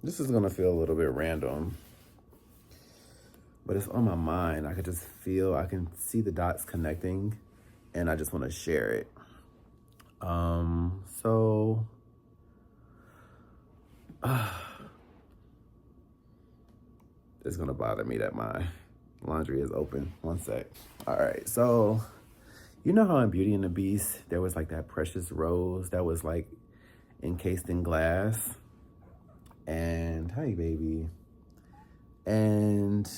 This is gonna feel a little bit random, but it's on my mind. I could just feel, I can see the dots connecting, and I just want to share it. So it's gonna bother me that my laundry is open. One sec. All right, so you know how in Beauty and the Beast there was like that precious rose that was like encased in glass, and hi baby, and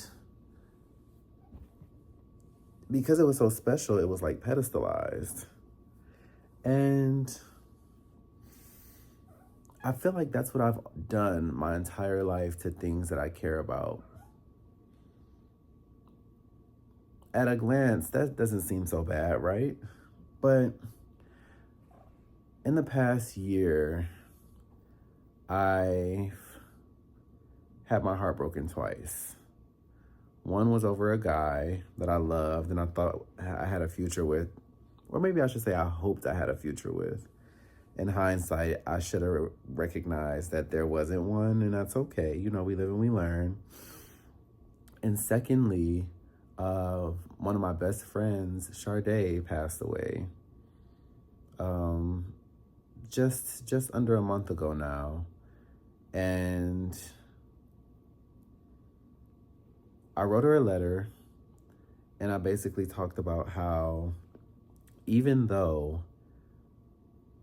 because it was so special, it was like pedestalized. And I feel like that's what I've done my entire life to things that I care about. At a glance, that doesn't seem so bad, right? But in the past year, I've had my heart broken twice. One was over a guy that I loved and I thought I had a future with, or maybe I should say I hoped I had a future with. In hindsight, I should have recognized that there wasn't one, and that's okay. You know, we live and we learn. And secondly, one of my best friends, Sharde, passed away. Just under a month ago now. And I wrote her a letter, and I basically talked about how even though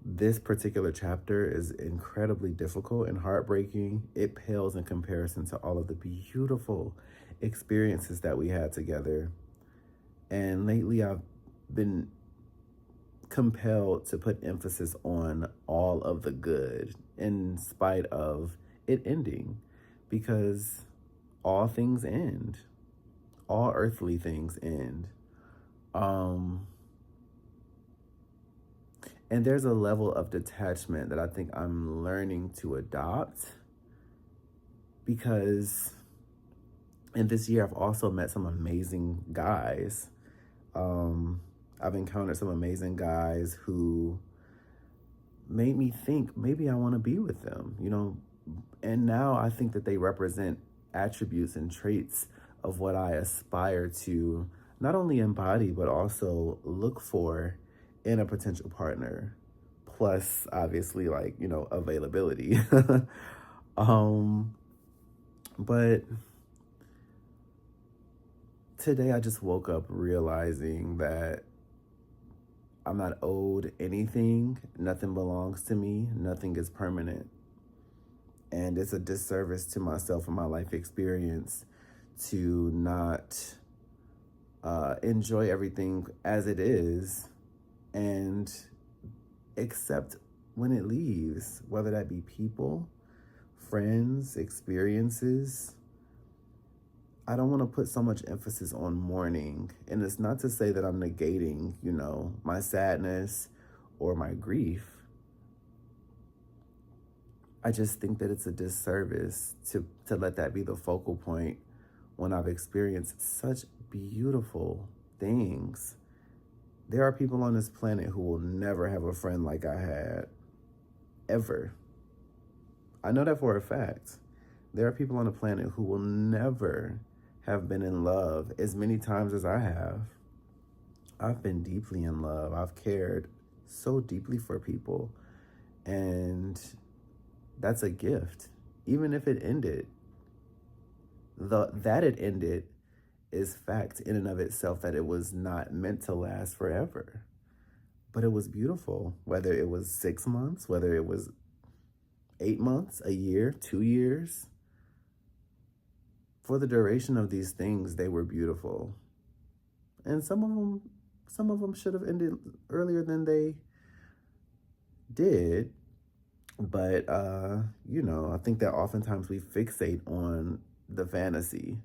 this particular chapter is incredibly difficult and heartbreaking, it pales in comparison to all of the beautiful experiences that we had together. And lately I've been compelled to put emphasis on all of the good in spite of it ending, because all things end. All earthly things end. And there's a level of detachment that I think I'm learning to adopt, because in this year I've also met some amazing guys. I've encountered some amazing guys who made me think maybe I want to be with them, you know. And now I think that they represent attributes and traits of what I aspire to not only embody, but also look for in a potential partner. Plus, obviously, like, you know, availability. But today I just woke up realizing that I'm not owed anything. Nothing belongs to me. Nothing is permanent. And it's a disservice to myself and my life experience to not enjoy everything as it is and accept when it leaves, whether that be people, friends, experiences. I don't want to put so much emphasis on mourning. And it's not to say that I'm negating, you know, my sadness or my grief. I just think that it's a disservice to let that be the focal point when I've experienced such beautiful things. There are people on this planet who will never have a friend like I had, ever. I know that for a fact. There are people on the planet who will never have been in love as many times as I have. I've been deeply in love. I've cared so deeply for people. And that's a gift. Even if it ended, that it ended is fact in and of itself, that it was not meant to last forever. But it was beautiful, whether it was 6 months, whether it was 8 months, a year, 2 years. For the duration of these things, they were beautiful. And some of them should have ended earlier than they did. But, you know, I think that oftentimes we fixate on the fantasy.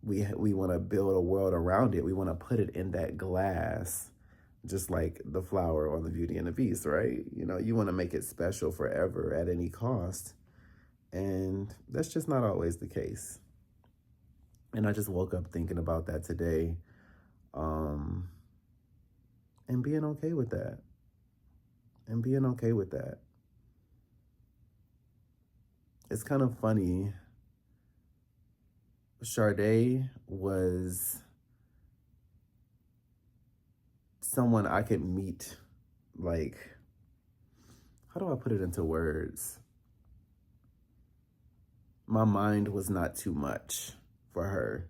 We want to build a world around it. We want to put it in that glass, just like the flower on the Beauty and the Beast, right? You know, you want to make it special forever at any cost. And that's just not always the case. And I just woke up thinking about that today, and being okay with that. And being okay with that. it's kind of funny. Sharde was someone I could meet, like, how do I put it into words? My mind was not too much for her,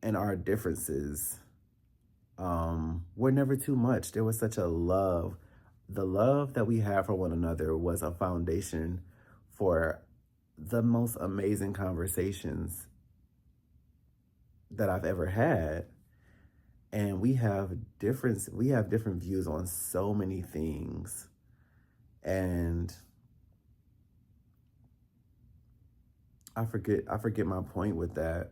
and our differences were never too much. There was such a love. The love that we have for one another was a foundation for the most amazing conversations that I've ever had. And we have different views on so many things. And I forget my point with that.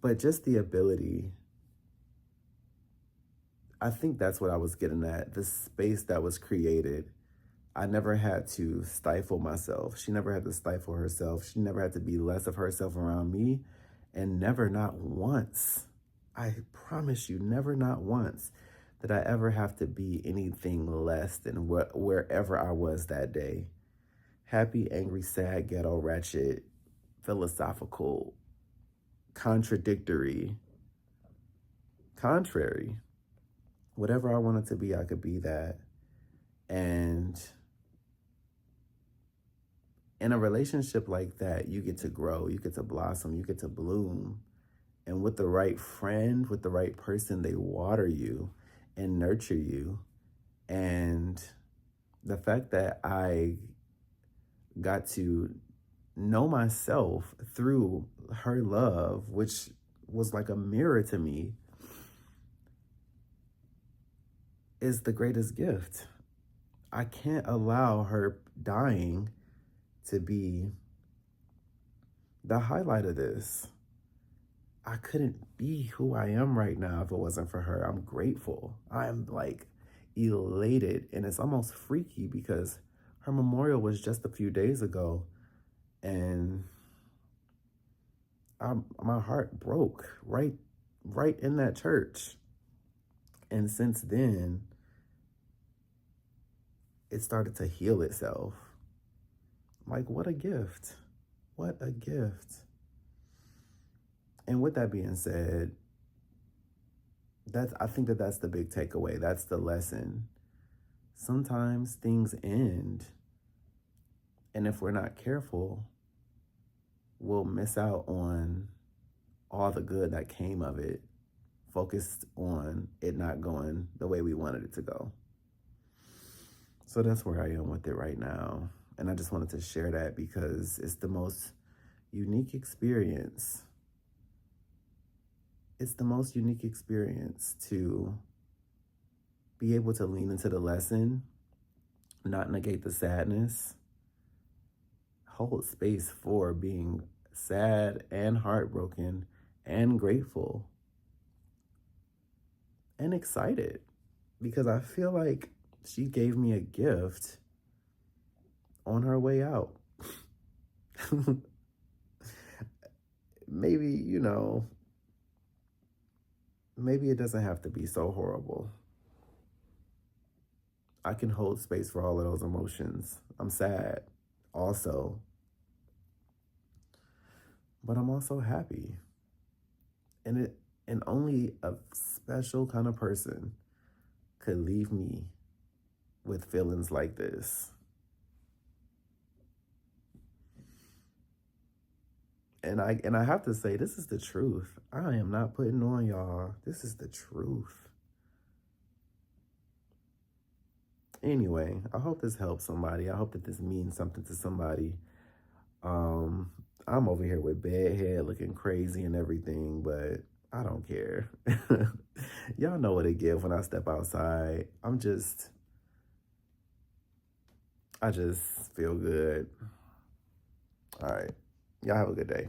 But just the ability, I think that's what I was getting at. The space that was created. I never had to stifle myself. She never had to stifle herself. She never had to be less of herself around me. And never, not once, I promise you, never, not once, did I ever have to be anything less than wherever I was that day. Happy, angry, sad, ghetto, ratchet, philosophical, contradictory, contrary. Whatever I wanted to be, I could be that. And in a relationship like that, you get to grow, you get to blossom, you get to bloom. And with the right friend, with the right person, they water you and nurture you. And the fact that I got to know myself through her love, which was like a mirror to me, is the greatest gift. I can't allow her dying to be the highlight of this. I couldn't be who I am right now if it wasn't for her. I'm grateful. I'm like elated, and it's almost freaky because her memorial was just a few days ago, and my heart broke right in that church. And since then, it started to heal itself. Like, what a gift. What a gift. And with that being said, I think that's the big takeaway. That's the lesson. Sometimes things end, and if we're not careful, we'll miss out on all the good that came of it, focused on it not going the way we wanted it to go. So that's where I am with it right now. And I just wanted to share that because it's the most unique experience. It's the most unique experience to be able to lean into the lesson, not negate the sadness, hold space for being sad and heartbroken and grateful and excited, because I feel like she gave me a gift on her way out. Maybe, maybe it doesn't have to be so horrible. I can hold space for all of those emotions. I'm sad also, but I'm also happy. And only a special kind of person could leave me with feelings like this. And I have to say, this is the truth. I am not putting on y'all. This is the truth. Anyway, I hope this helps somebody. I hope that this means something to somebody. I'm over here with bad head looking crazy and everything, but I don't care. Y'all know what it gives when I step outside. I just feel good. All right. Y'all have a good day.